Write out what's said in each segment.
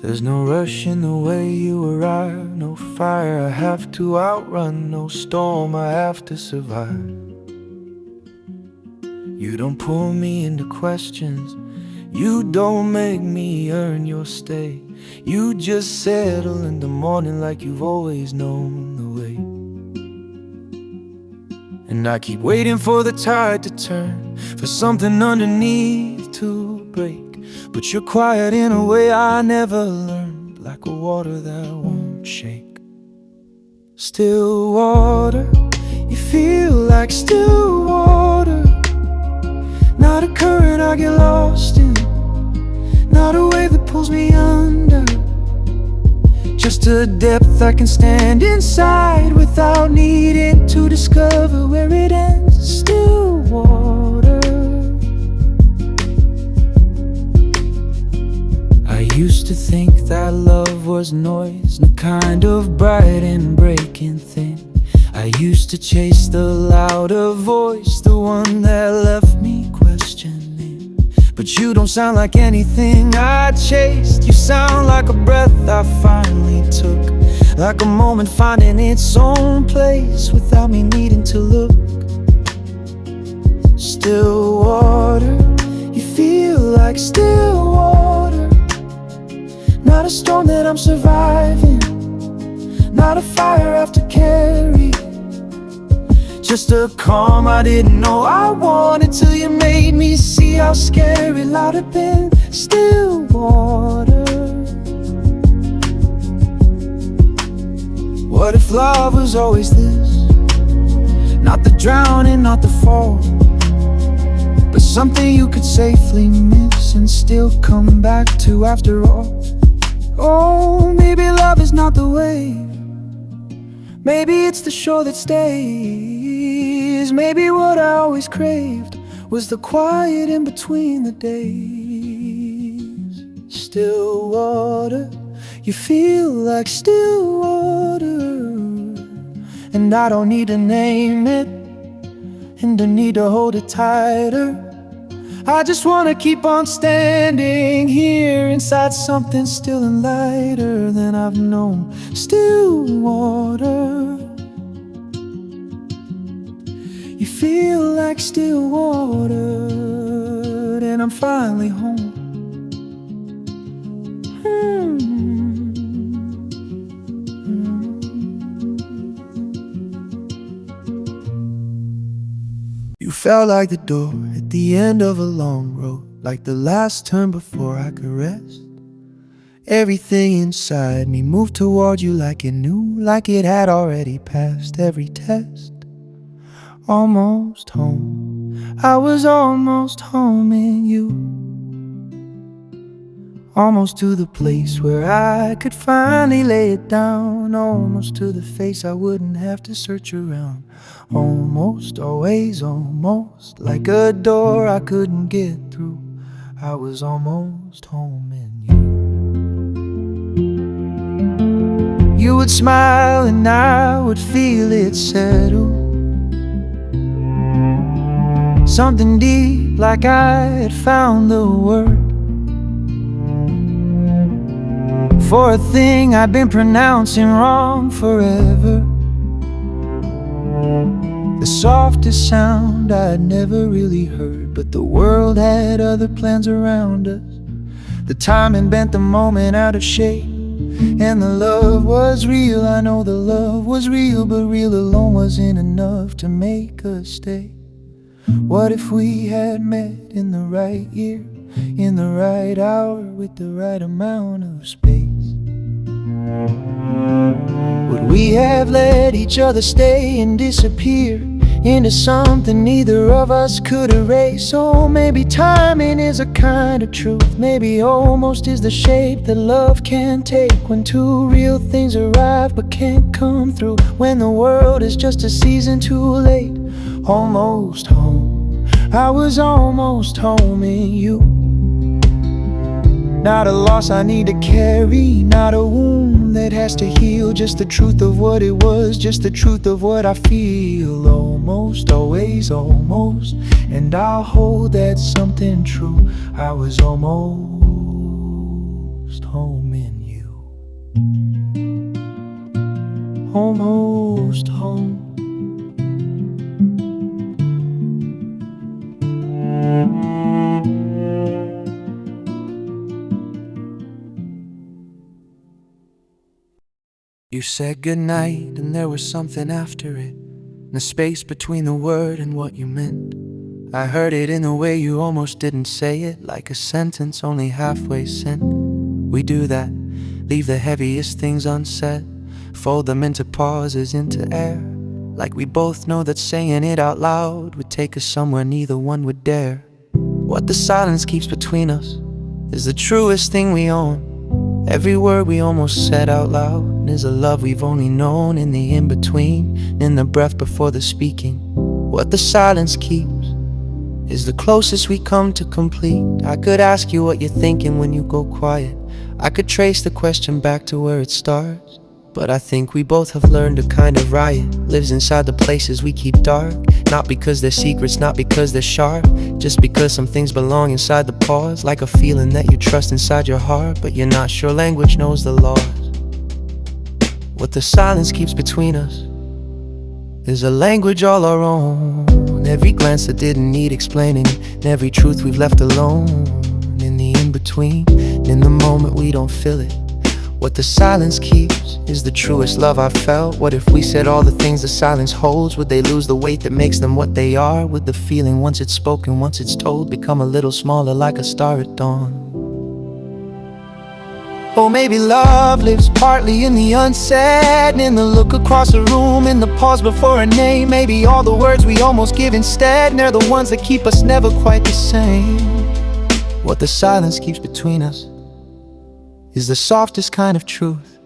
There's no rush in the way you arrive, no fire I have to outrun, no storm I have to survive. You don't pull me into questions, you don't make me earn your stay. You just settle in the morning like you've always known the way. And I keep waiting for the tide to turn, for something underneath to break. But you're quiet in a way I never learned, like a water that won't shake. Still water, you feel like still water. Not a current I get lost in, not a wave that pulls me under. Just a depth I can stand inside without needing to discover where it ends. Still water. I used to think that love was noise, and a kind of bright and breaking thing. I used to chase the louder voice, the one that left me questioning. But you don't sound like anything I chased. You sound like a breath I finally took, like a moment finding its own place without me needing to look. Still water, you feel like still water. Not a storm that I'm surviving, not a fire I have to carry. Just a calm I didn't know I wanted, till you made me see how scary light had been. Still water. What if love was always this? Not the drowning, not the fall, but something you could safely miss and still come back to after all. Oh, maybe love is not the wave, maybe it's the shore that stays. Maybe what I always craved was the quiet in between the days. Still water, you feel like still water. And I don't need to name it, and I need to hold it tighter. I just wanna keep on standing here inside something still and lighter than I've known. Still water. You feel like still water, and I'm finally home. You felt like the door at the end of a long road, like the last turn before I could rest. Everything inside me moved toward you like it knew, like it had already passed every test. Almost home, I was almost home in you. Almost to the place where I could finally lay it down. Almost to the face I wouldn't have to search around. Almost, always almost, like a door I couldn't get through. I was almost home in you. You would smile and I would feel it settle. Something deep, like I had found the word for a thing I'd been pronouncing wrong forever. The softest sound I'd never really heard, but the world had other plans around us. The timing bent the moment out of shape, and the love was real. I know the love was real, but real alone wasn't enough to make us stay. What if we had met in the right year, in the right hour, with the right amount of space? Would we have let each other stay and disappear into something neither of us could erase? Oh, maybe timing is a kind of truth. Maybe almost is the shape that love can take, when two real things arrive but can't come through, when the world is just a season too late. Almost home, I was almost home in you. Not a loss I need to carry, not a wound that has to heal. Just the truth of what it was, just the truth of what I feel. Almost, always almost, and I'll hold that something true. I was almost home in almost home. You said goodnight and there was something after it, the space between the word and what you meant. I heard it in a way you almost didn't say it, like a sentence only halfway sent. We do that, leave the heaviest things unsaid, fold them into pauses, into air, like we both know that saying it out loud would take us somewhere neither one would dare. What the silence keeps between us is the truest thing we own. Every word we almost said out loud is a love we've only known in the in-between, in the breath before the speaking. What the silence keeps is the closest we come to complete. I could ask you what you're thinking when you go quiet. I could trace the question back to where it starts. But I think we both have learned a kind of riot lives inside the places we keep dark. Not because they're secrets, not because they're sharp, just because some things belong inside the pause. Like a feeling that you trust inside your heart, but you're not sure language knows the laws. What the silence keeps between us is a language all our own. Every glance that didn't need explaining, and every truth we've left alone. In the in-between, in the moment we don't feel it. What the silence keeps is the truest love I've felt. What if we said all the things the silence holds? Would they lose the weight that makes them what they are? Would the feeling, once it's spoken, once it's told, become a little smaller like a star at dawn? Or maybe love lives partly in the unsaid, in the look across the room, in the pause before a name. Maybe all the words we almost give instead, and they're the ones that keep us never quite the same. What the silence keeps between us is the softest kind of truth.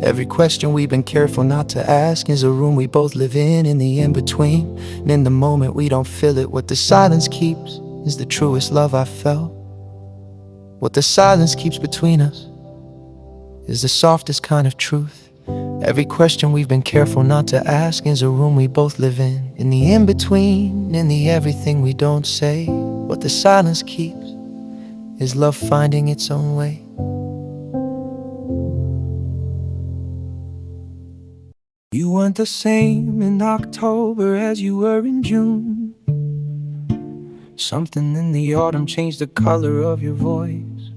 Every question we've been careful not to ask is a room we both live in the in-between. And in the moment we don't feel it. What the silence keeps is the truest love I've felt. What the silence keeps between us is the softest kind of truth. Every question we've been careful not to ask is a room we both live in the in-between, in the everything we don't say. What the silence keeps is love finding its own way. You weren't the same in October as you were in June. Something in the autumn changed the color of your voice.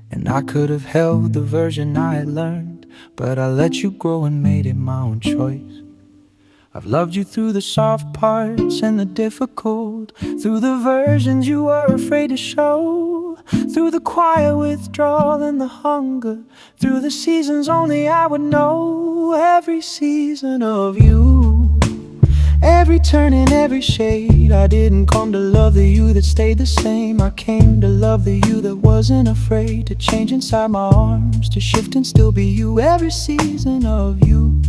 And I could have held the version I had learned, but I let you grow and made it my own choice. I've loved you through the soft parts and the difficult, through the versions you were afraid to show, through the quiet withdrawal and the hunger, through the seasons only I would know. Every season of you, every turn and every shade. I didn't come to love the you that stayed the same. I came to love the you that wasn't afraid to change inside my arms, to shift and still be you. Every season of you.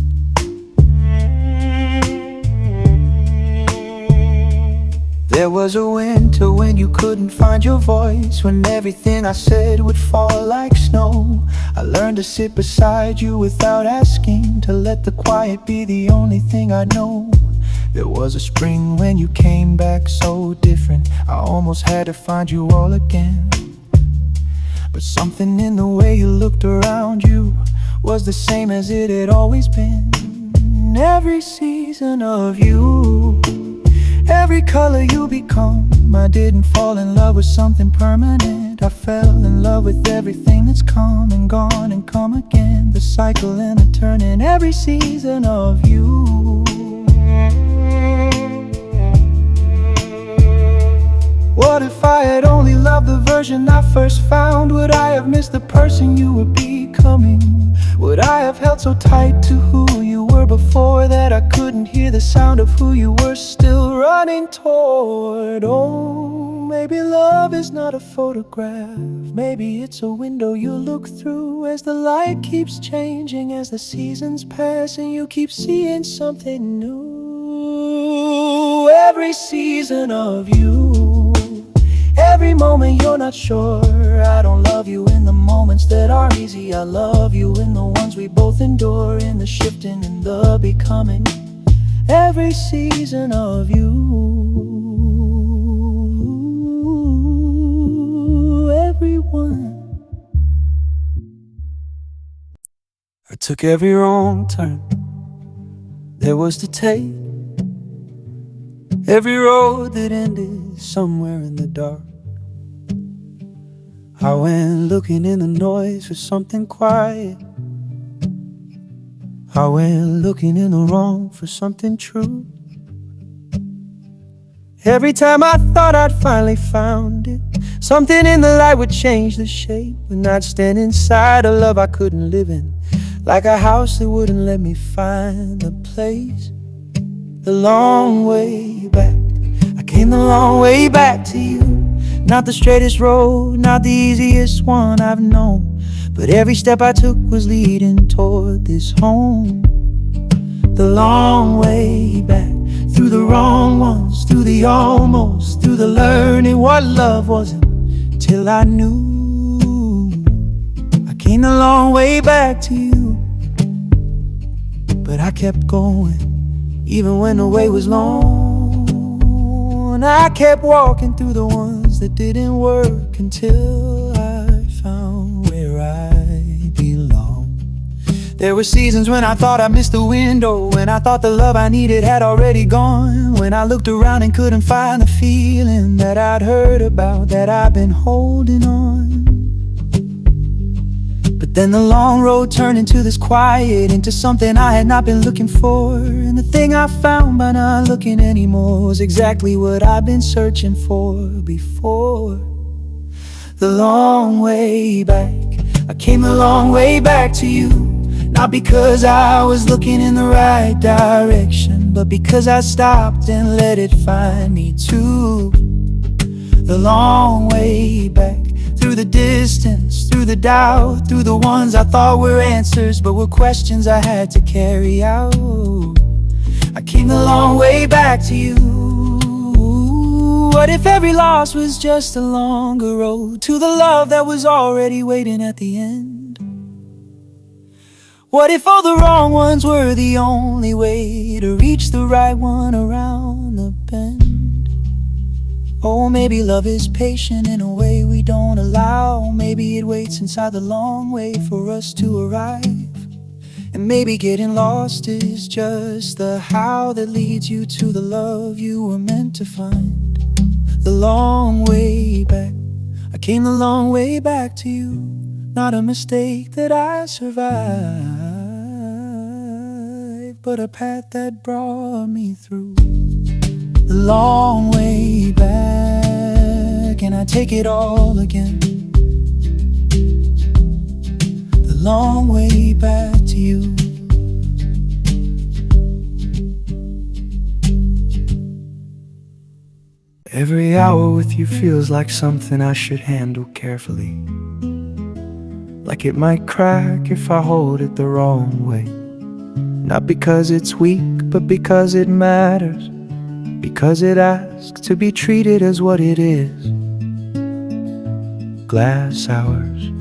There was a winter when you couldn't find your voice, when everything I said would fall like snow. I learned to sit beside you without asking, to let the quiet be the only thing I know. There was a spring when you came back so different, I almost had to find you all again. But something in the way you looked around you was the same as it had always been. Every season of you, every color you become. I didn't fall in love with something permanent. I fell in love with everything that's come and gone and come again. The cycle and the turning. Every season of you. What if I had only loved the version I first found? Would I have missed the person you were becoming? Would I have held so tight to who you were before that I couldn't hear the sound of who you were still running toward? Oh, maybe love is not a photograph. Maybe it's a window you look through as the light keeps changing, as the seasons pass and you keep seeing something new. Every season of you, every moment you're not sure. I don't love you in the moments that are easy. I love you in the ones we both endure, in the shifting and the becoming. Every season of you, everyone. I took every wrong turn, there was to take, every road that ended somewhere in the dark. I went looking in the noise for something quiet. I went looking in the wrong for something true. Every time I thought I'd finally found it, something in the light would change the shape. When I'd stand inside a love I couldn't live in, like a house that wouldn't let me find the place. The long way back, I came the long way back to you. Not the straightest road, not the easiest one I've known, but every step I took was leading toward this home. The long way back, through the wrong ones, through the almost, through the learning what love wasn't, till I knew. I came the long way back to you, but I kept going, even when the way was long. I kept walking through the ones that didn't work, until I found where I belong. There were seasons when I thought I missed the window, when I thought the love I needed had already gone, when I looked around and couldn't find the feeling that I'd heard about, that I've been holding on. But then the long road turned into this quiet, into something I had not been looking for. And the thing I found by not looking anymore was exactly what I've been searching for before. The long way back, I came the long way back to you. Not because I was looking in the right direction, but because I stopped and let it find me too. The long way back, through the distance, through the doubt, through the ones I thought were answers, but were questions I had to carry out. I came the long way back to you. What if every loss was just a longer road to the love that was already waiting at the end? What if all the wrong ones were the only way to reach the right one around the bend? Oh, maybe love is patient in a way we don't allow. Maybe it waits inside the long way for us to arrive. And maybe getting lost is just the how that leads you to the love you were meant to find. The long way back, I came the long way back to you. Not a mistake that I survived, but a path that brought me through. The long way back, and I take it all again. The long way back to you. Every hour with you feels like something I should handle carefully, like it might crack if I hold it the wrong way. Not because it's weak, but because it matters, because it asks to be treated as what it is. Glass hours.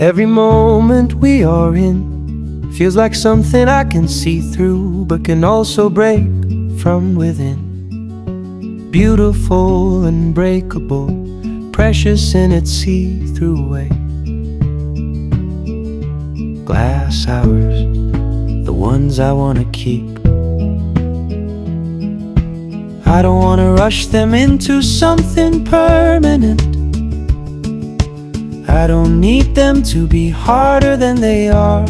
Every moment we are in feels like something I can see through, but can also break from within. Beautiful and breakable, precious in its see-through way. Glass hours, the ones I wanna keep. I don't wanna rush them into something permanent. I don't need them to be harder than they are.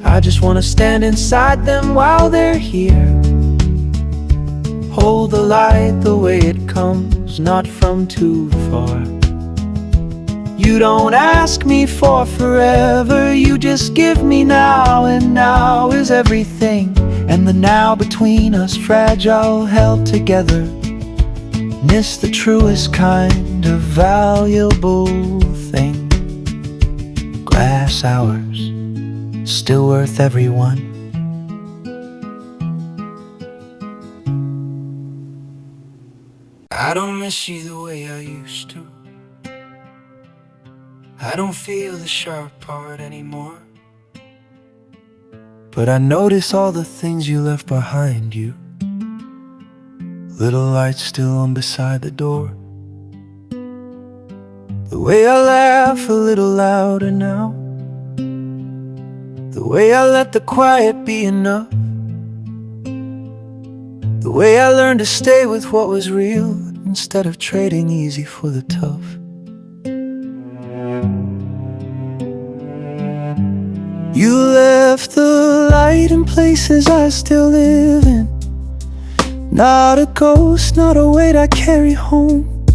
I just wanna stand inside them while they're here. Hold the light the way it comes, not from too far. You don't ask me for forever, you just give me now, and now is everything. And the now between us, fragile, held together, miss the truest kind of valuable thing. Glass hours, still worth every one. I don't miss you the way I used to. I don't feel the sharp part anymore. But I notice all the things you left behind you. Little lights still on beside the door. The way I laugh a little louder now. The The way I let the quiet be enough. The way I learned to stay with what was real instead of trading easy for the tough. You left the light in places I still live in. Not a ghost, not a weight I carry home.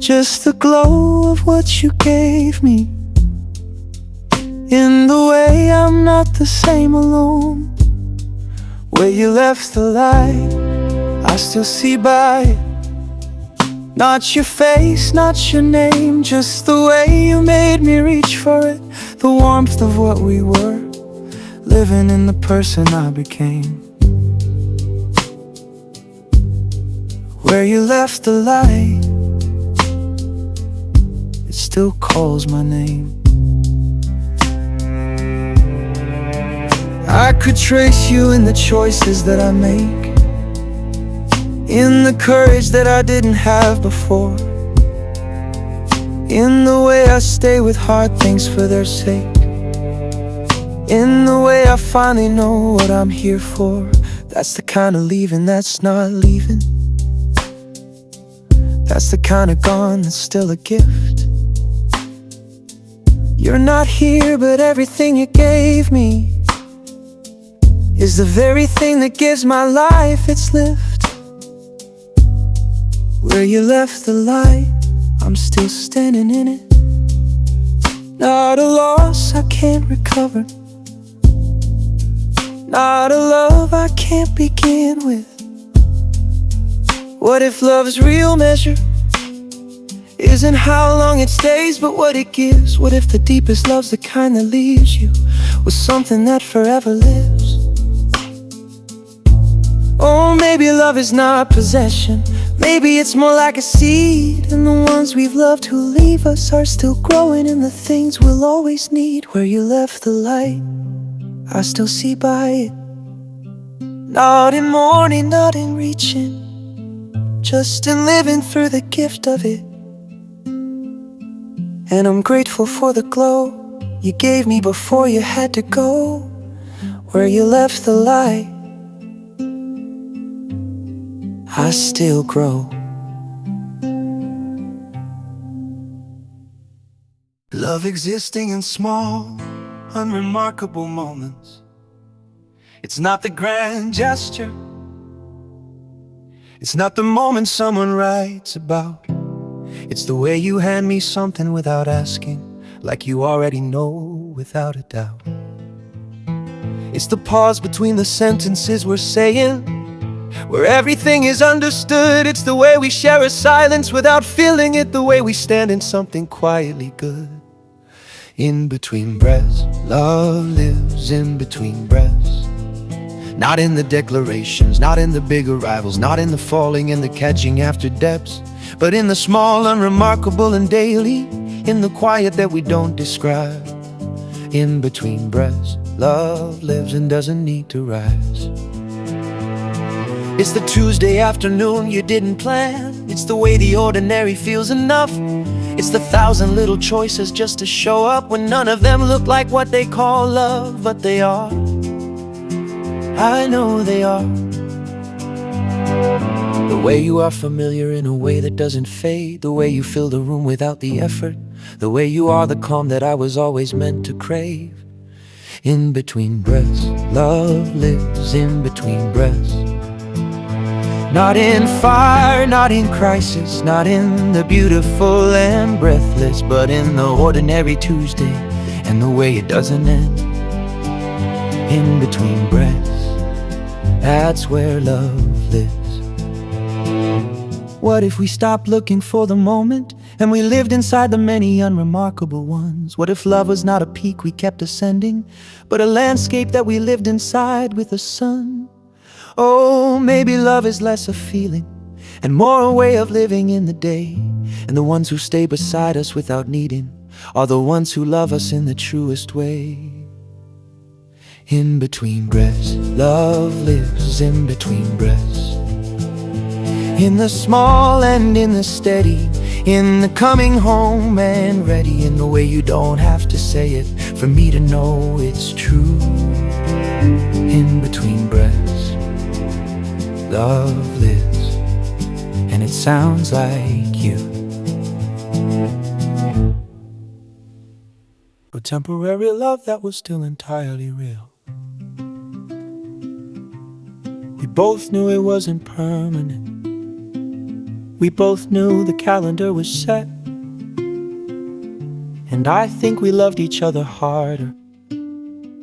Just the glow of what you gave me. In the way I'm not the same alone. Where you left the light, I still see by it. Not your face, not your name, just the way you made me reach for it. The warmth of what we were, living in the person I became. Where you left the light, it still calls my name. I could trace you in the choices that I make, in the courage that I didn't have before, in the way I stay with hard things for their sake, in the way I finally know what I'm here for. That's the kind of leaving that's not leaving. That's the kind of gone that's still a gift. You're not here, but everything you gave me is the very thing that gives my life its lift. Where you left the light, I'm still standing in it. Not a loss I can't recover, not a love I can't begin with. What if love's real measure isn't how long it stays, but what it gives? What if the deepest love's the kind that leaves you with something that forever lives? Oh, maybe love is not possession. Maybe it's more like a seed, and the ones we've loved who leave us are still growing in the things we'll always need. Where you left the light, I still see by it. Not in mourning, not in reaching, just in living through the gift of it. And I'm grateful for the glow you gave me before you had to go. Where you left the light, I still grow. Love existing in small, unremarkable moments. It's not the grand gesture, it's not the moment someone writes about. It's the way you hand me something without asking, like you already know without a doubt. It's the pause between the sentences we're saying, where everything is understood. It's the way we share a silence without feeling it, the way we stand in something quietly good. In between breaths, love lives in between breaths. Not in the declarations, not in the big arrivals, not in the falling and the catching after depths, but in the small, unremarkable and daily, in the quiet that we don't describe. In between breaths, love lives and doesn't need to rise. It's the Tuesday afternoon you didn't plan. It's the way the ordinary feels enough. It's the 1,000 little choices just to show up when none of them look like what they call love, but they are. I know they are. The way you are familiar in a way that doesn't fade, the way you fill the room without the effort, the way you are the calm that I was always meant to crave. In between breaths, love lives in between breaths. Not in fire, not in crisis, not in the beautiful and breathless, but in the ordinary Tuesday and the way it doesn't end. In between breaths, that's where love lives. What if we stopped looking for the moment and we lived inside the many unremarkable ones? What if love was not a peak we kept ascending, but a landscape that we lived inside with the sun? Oh, maybe love is less a feeling and more a way of living in the day. And the ones who stay beside us without needing are the ones who love us in the truest way. In between breaths, love lives in between breaths. In the small and in the steady, in the coming home and ready, in the way you don't have to say it for me to know it's true. In between breaths, love lives, and it sounds like you. A temporary love that was still entirely real. We both knew it wasn't permanent. We both knew the calendar was set. And I think we loved each other harder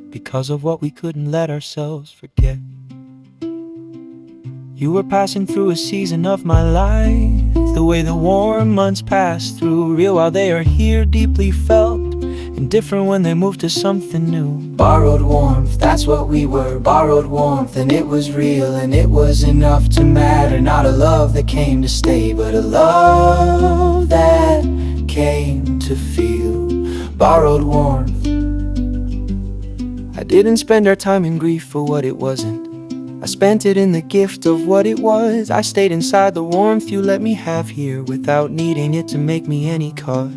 because of what we couldn't let ourselves forget. You were passing through a season of my life, the way the warm months pass through, real while they are here, deeply felt, and different when they move to something new. Borrowed warmth, that's what we were, borrowed warmth, and it was real, and it was enough to matter. Not a love that came to stay, but a love that came to feel. Borrowed warmth. I didn't spend our time in grief for what it wasn't. I spent it in the gift of what it was. I stayed inside the warmth you let me have here, without needing it to make me any cause.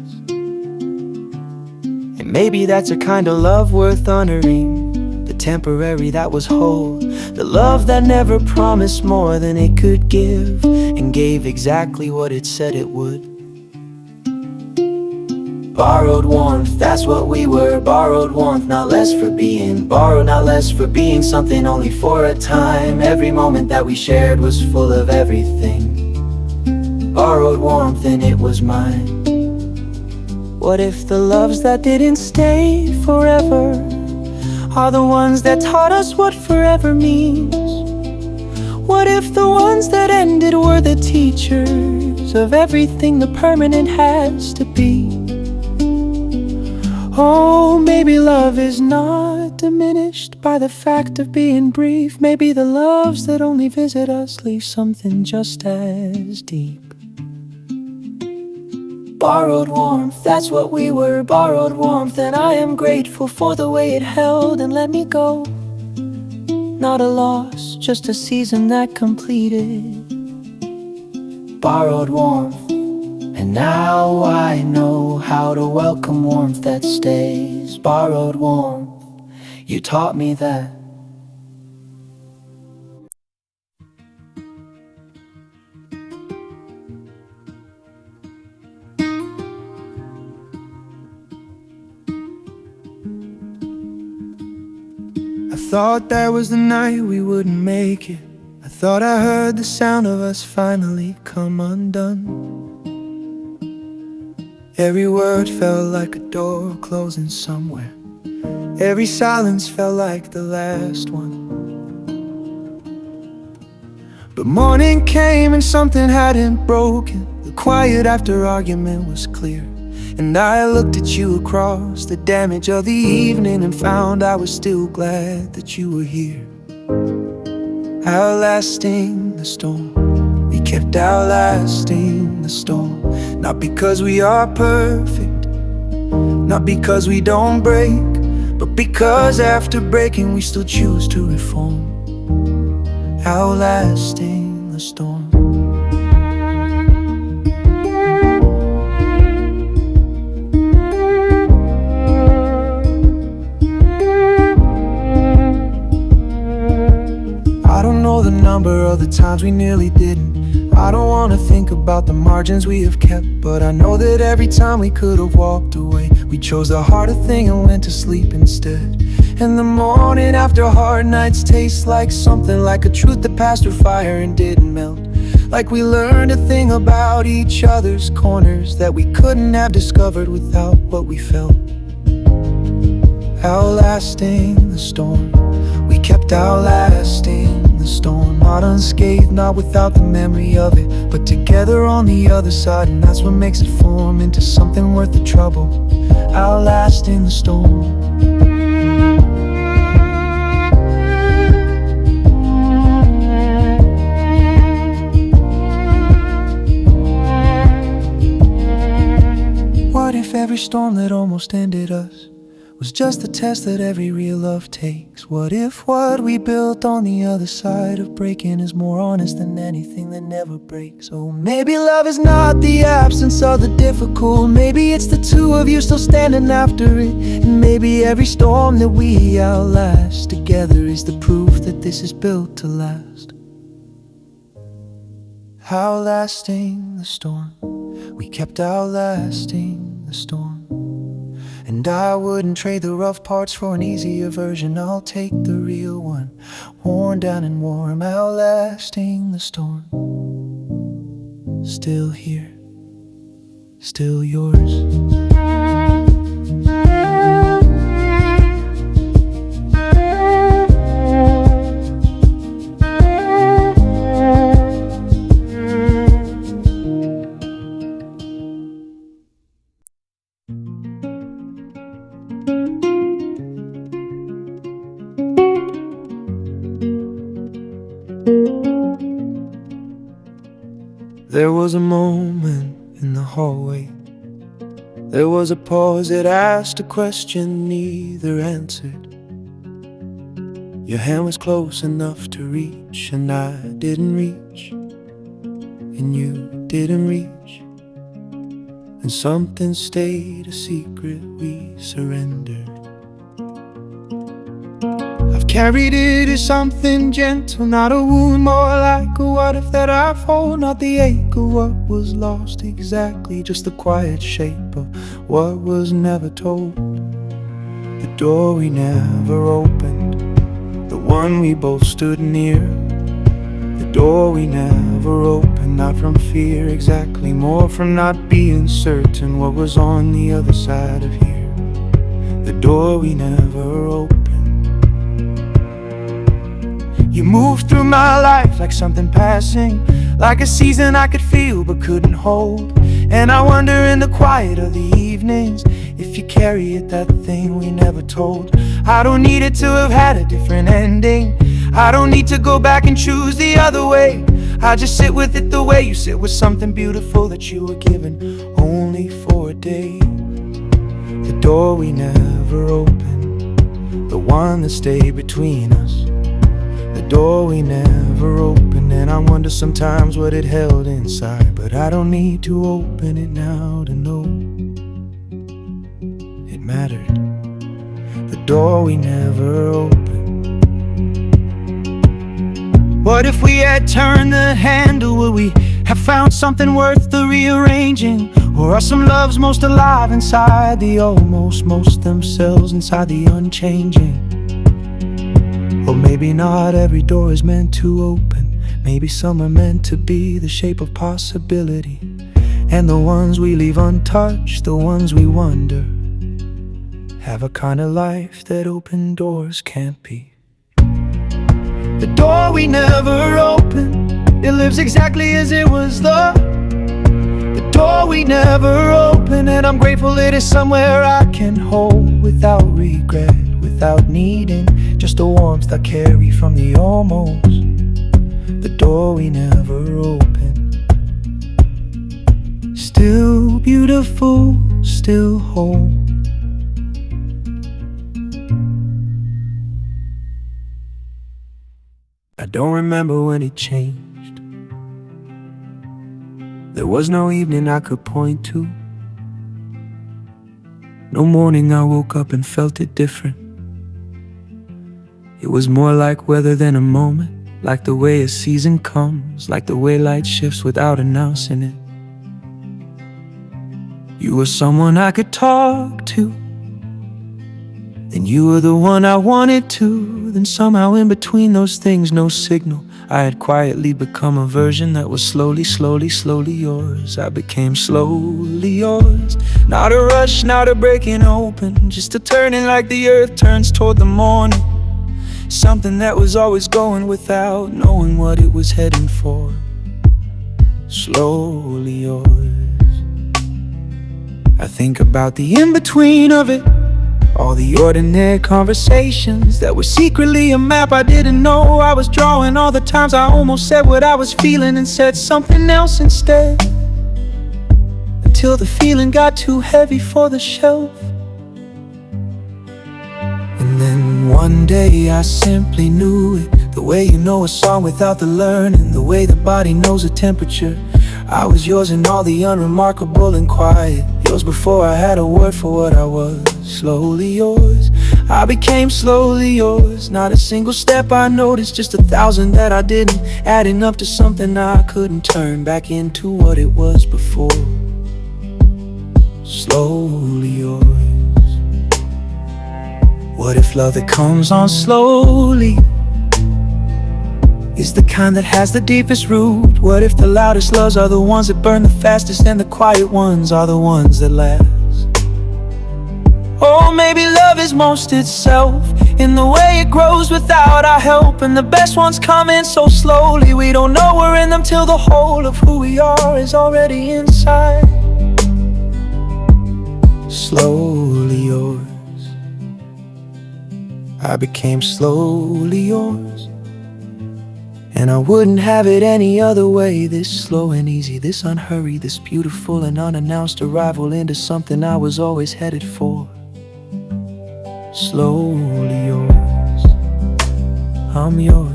And maybe that's a kind of love worth honoring, the temporary that was whole, the love that never promised more than it could give, and gave exactly what it said it would. Borrowed warmth, that's what we were, borrowed warmth, not less for being borrowed, not less for being something only for a time. Every moment that we shared was full of everything. Borrowed warmth and it was mine. What if the loves that didn't stay forever are the ones that taught us what forever means? What if the ones that ended were the teachers of everything the permanent has to be? Oh, maybe love is not diminished by the fact of being brief. Maybe the loves that only visit us leave something just as deep. Borrowed warmth, that's what we were, borrowed warmth, and I am grateful for the way it held and let me go. Not a loss, just a season that completed. Borrowed warmth. And now I know how to welcome warmth that stays. Borrowed warmth, you taught me that. I thought that was the night we wouldn't make it. I thought I heard the sound of us finally come undone. Every word felt like a door closing somewhere. Every silence felt like the last one. But morning came and something hadn't broken. The quiet after argument was clear. And I looked at you across the damage of the evening and found I was still glad that you were here. Outlasting the storm, we kept outlasting the storm. Not because we are perfect, not because we don't break, but because after breaking we still choose to reform. Outlasting the storm. I don't know the number of the times we nearly didn't. I don't wanna think about the margins we have kept, but I know that every time we could have walked away, we chose the harder thing and went to sleep instead. And the morning after hard nights tastes like something, like a truth that passed through fire and didn't melt. Like we learned a thing about each other's corners that we couldn't have discovered without what we felt. Outlasting the storm, we kept outlasting the storm. Not unscathed, not without the memory of it, but together on the other side. And that's what makes it form into something worth the trouble. Outlasting the storm. What if every storm that almost ended us was just the test that every real love takes. What if what we built on the other side of breaking is more honest than anything that never breaks? Oh, maybe love is not the absence of the difficult. Maybe it's the two of you still standing after it. And maybe every storm that we outlast together is the proof that this is built to last. Outlasting the storm, we kept outlasting the storm. And I wouldn't trade the rough parts for an easier version. I'll take the real one, worn down and warm, outlasting the storm. Still here, still yours. There was a moment in the hallway. There was a pause that asked a question neither answered. Your hand was close enough to reach, and I didn't reach, and you didn't reach. And something stayed a secret, we surrendered. I've carried it as something gentle, not a wound, more like a what if that I hold. Not the ache of what was lost exactly, just the quiet shape of what was never told. The door we never opened, the one we both stood near. The door we never opened, not from fear exactly, more from not being certain what was on the other side of here. The door we never opened. You moved through my life like something passing, like a season I could feel but couldn't hold. And I wonder in the quiet of the evenings if you carry it, that thing we never told. I don't need it to have had a different ending. I don't need to go back and choose the other way. I just sit with it the way you sit with something beautiful that you were given only for a day. The door we never opened, the one that stayed between us. The door we never opened, and I wonder sometimes what it held inside. But I don't need to open it now to know it mattered. The door we never opened. What if we had turned the handle? Would we have found something worth the rearranging? Or are some loves most alive inside the almost, most themselves inside the unchanging? Or maybe not every door is meant to open. Maybe some are meant to be the shape of possibility. And the ones we leave untouched, the ones we wonder, have a kind of life that open doors can't be. The door we never opened, it lives exactly as it was the door we never opened. And I'm grateful it is somewhere I can hold without regret, without needing just the warmth I carry from the almost. The door we never opened, still beautiful, still whole. I don't remember when it changed. There was no evening I could point to, no morning I woke up and felt it different. It was more like weather than a moment, like the way a season comes, like the way light shifts without announcing it. You were someone I could talk to, then you were the one I wanted to. Then somehow in between those things, no signal, I had quietly become a version that was slowly, slowly, slowly yours. I became slowly yours. Not a rush, not a breaking open, just a turning like the earth turns toward the morning. Something that was always going without knowing what it was heading for. Slowly yours. I think about the in-between of it, all the ordinary conversations that were secretly a map I didn't know I was drawing. All the times I almost said what I was feeling and said something else instead, until the feeling got too heavy for the shelf. One day I simply knew it, the way you know a song without the learning, the way the body knows a temperature. I was yours in all the unremarkable and quiet, yours before I had a word for what I was. Slowly yours, I became slowly yours. Not a single step I noticed, just 1,000 that I didn't, adding up to something I couldn't turn back into what it was before. Slowly yours. What if love that comes on slowly is the kind that has the deepest root? What if the loudest loves are the ones that burn the fastest, and the quiet ones are the ones that last? Oh, maybe love is most itself, in the way it grows without our help. And the best ones come in so slowly, we don't know we're in them till the whole of who we are is already inside. Slowly yours, I became slowly yours. And I wouldn't have it any other way. This slow and easy, this unhurried, this beautiful and unannounced arrival into something I was always headed for. Slowly yours, I'm yours.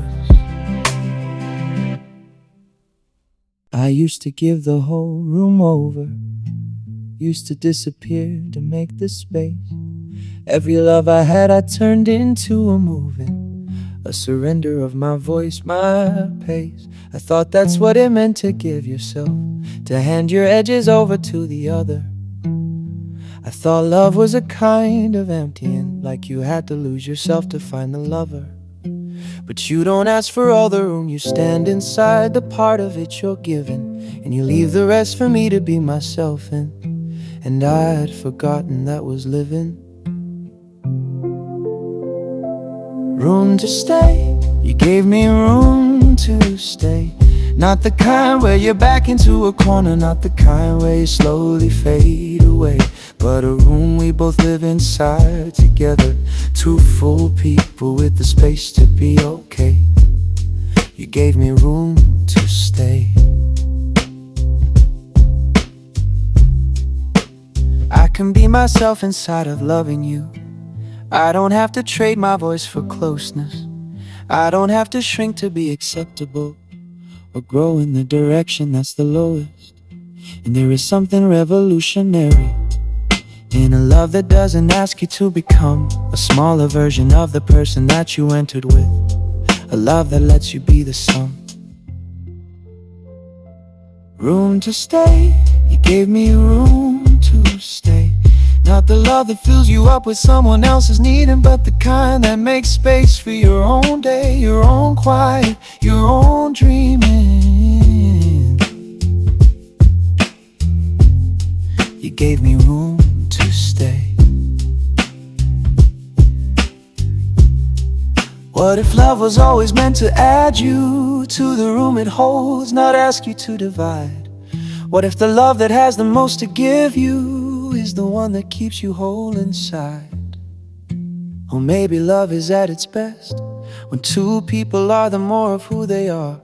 I used to give the whole room over, used to disappear to make the space. Every love I had I turned into a moving, a surrender of my voice, my pace. I thought that's what it meant to give yourself, to hand your edges over to the other. I thought love was a kind of emptying, like you had to lose yourself to find the lover. But you don't ask for all the room, you stand inside the part of it you're given, and you leave the rest for me to be myself in. And I'd forgotten that was living. Room to stay, you gave me room to stay. Not the kind where you're back into a corner, not the kind where you slowly fade away, but a room we both live inside together. Two full people with the space to be okay. You gave me room to stay. I can be myself inside of loving you. I don't have to trade my voice for closeness. I don't have to shrink to be acceptable, or grow in the direction that's the lowest. And there is something revolutionary in a love that doesn't ask you to become a smaller version of the person that you entered with. A love that lets you be the sum. Room to stay, you gave me room to stay. Not the love that fills you up with someone else's needing, but the kind that makes space for your own day, your own quiet, your own dreaming. You gave me room to stay. What if love was always meant to add you to the room it holds, not ask you to divide? What if the love that has the most to give you is the one that keeps you whole inside? Or maybe love is at its best when two people are the more of who they are,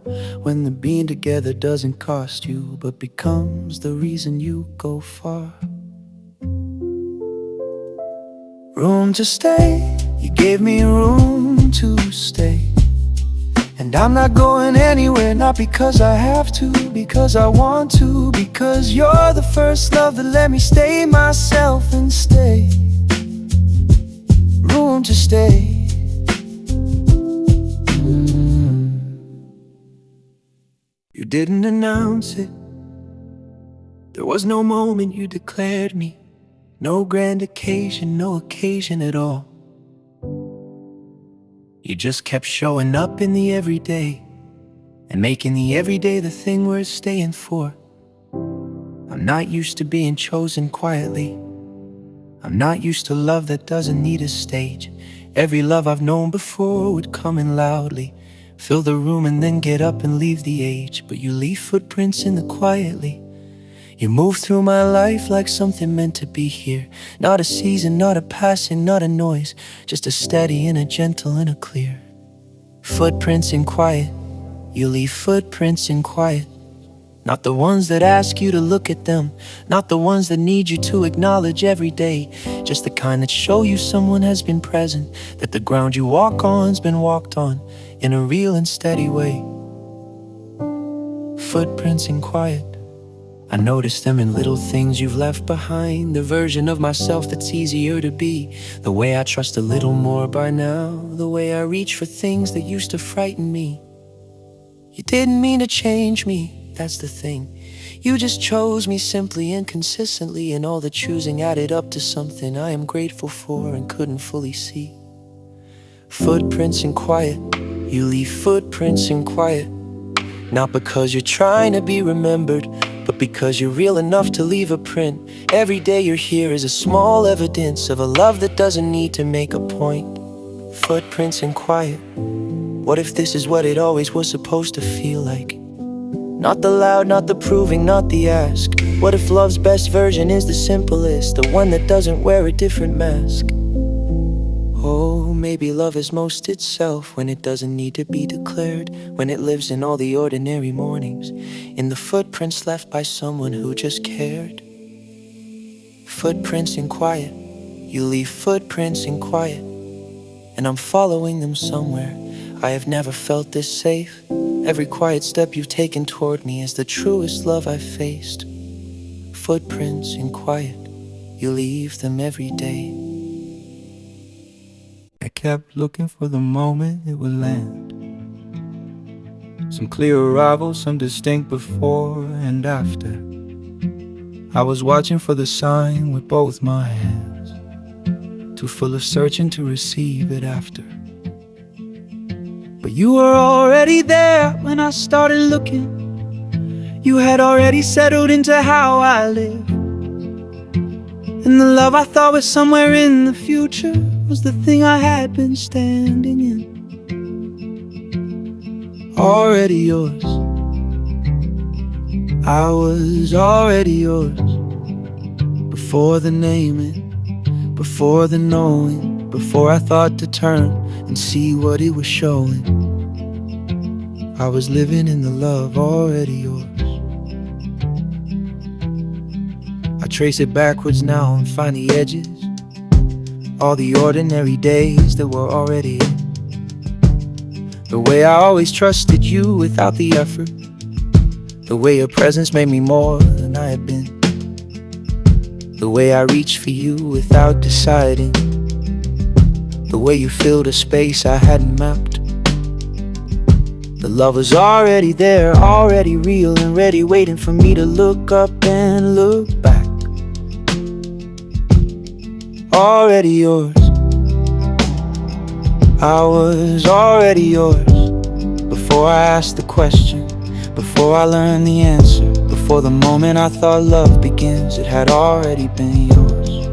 when the being together doesn't cost you, but becomes the reason you go far. Room to stay, you gave me room to stay. And I'm not going anywhere, not because I have to, because I want to, because you're the first love that let me stay myself and stay. Room to stay. You didn't announce it. There was no moment you declared me. No grand occasion, no occasion at all. You just kept showing up in the everyday, and making the everyday the thing worth staying for. I'm not used to being chosen quietly. I'm not used to love that doesn't need a stage. Every love I've known before would come in loudly, fill the room and then get up and leave the age. But you leave footprints in the quietly. You move through my life like something meant to be here. Not a season, not a passing, not a noise, just a steady and a gentle and a clear. Footprints in quiet, you leave footprints in quiet. Not the ones that ask you to look at them, not the ones that need you to acknowledge every day. Just the kind that show you someone has been present, that the ground you walk on's been walked on in a real and steady way. Footprints in quiet, I notice them in little things you've left behind. The version of myself that's easier to be, the way I trust a little more by now, the way I reach for things that used to frighten me. You didn't mean to change me, that's the thing. You just chose me simply and consistently, and all the choosing added up to something I am grateful for and couldn't fully see. Footprints in quiet, you leave footprints in quiet. Not because you're trying to be remembered, but because you're real enough to leave a print. Every day you're here is a small evidence of a love that doesn't need to make a point. Footprints in quiet. What if this is what it always was supposed to feel like? Not the loud, not the proving, not the ask. What if love's best version is the simplest, the one that doesn't wear a different mask? Oh, maybe love is most itself when it doesn't need to be declared, when it lives in all the ordinary mornings, in the footprints left by someone who just cared. Footprints in quiet, you leave footprints in quiet, and I'm following them somewhere. I have never felt this safe. Every quiet step you've taken toward me is the truest love I've faced. Footprints in quiet, you leave them every day. I kept looking for the moment it would land. Some clear arrival, some distinct before and after. I was watching for the sign with both my hands, too full of searching to receive it after. But you were already there when I started looking. You had already settled into how I live, and the love I thought was somewhere in the future was the thing I had been standing in. Already yours, I was already yours. Before the naming, before the knowing, before I thought to turn and see what it was showing, I was living in the love already yours. I trace it backwards now and find the edges, all the ordinary days that were already in. The way I always trusted you without the effort, the way your presence made me more than I had been, the way I reached for you without deciding, the way you filled a space I hadn't mapped. The love was already there, already real and ready, waiting for me to look up and look back. Already yours, I was already yours. Before I asked the question, before I learned the answer, before the moment I thought love begins, it had already been yours.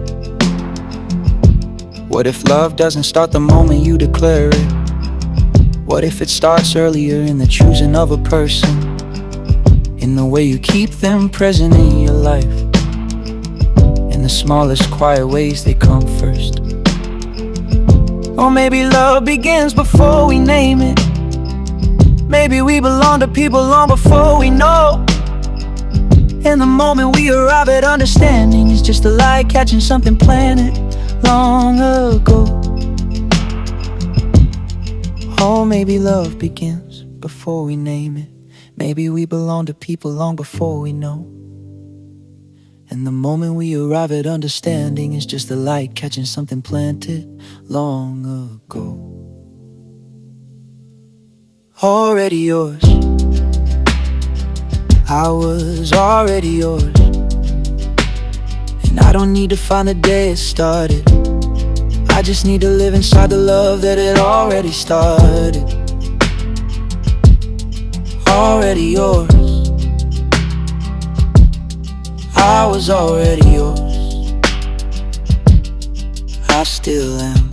What if love doesn't start the moment you declare it? What if it starts earlier in the choosing of a person, in the way you keep them present in your life? In the smallest quiet ways they come first. Or maybe love begins before we name it. Maybe we belong to people long before we know. And the moment we arrive at understanding is just a light catching something planted long ago. Oh, maybe love begins before we name it. Maybe we belong to people long before we know. And the moment we arrive at understanding is just the light catching something planted long ago. Already yours, I was already yours. And I don't need to find the day it started, I just need to live inside the love that had already started. Already yours, I was already yours. I still am.